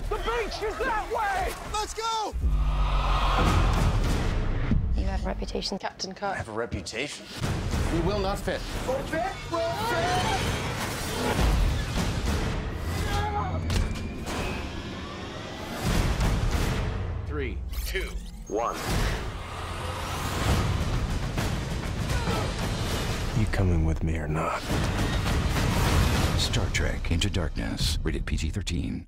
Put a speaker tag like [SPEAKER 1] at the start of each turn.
[SPEAKER 1] The beach is that way!
[SPEAKER 2] Let's go!
[SPEAKER 3] You have a reputation, Captain
[SPEAKER 2] I
[SPEAKER 3] Kirk.
[SPEAKER 2] have a reputation. We will not fit.
[SPEAKER 1] We'll fit! We'll fit!
[SPEAKER 2] 3, 2, 1. You coming with me or not?
[SPEAKER 4] Star Trek Into Darkness. Rated PG-13.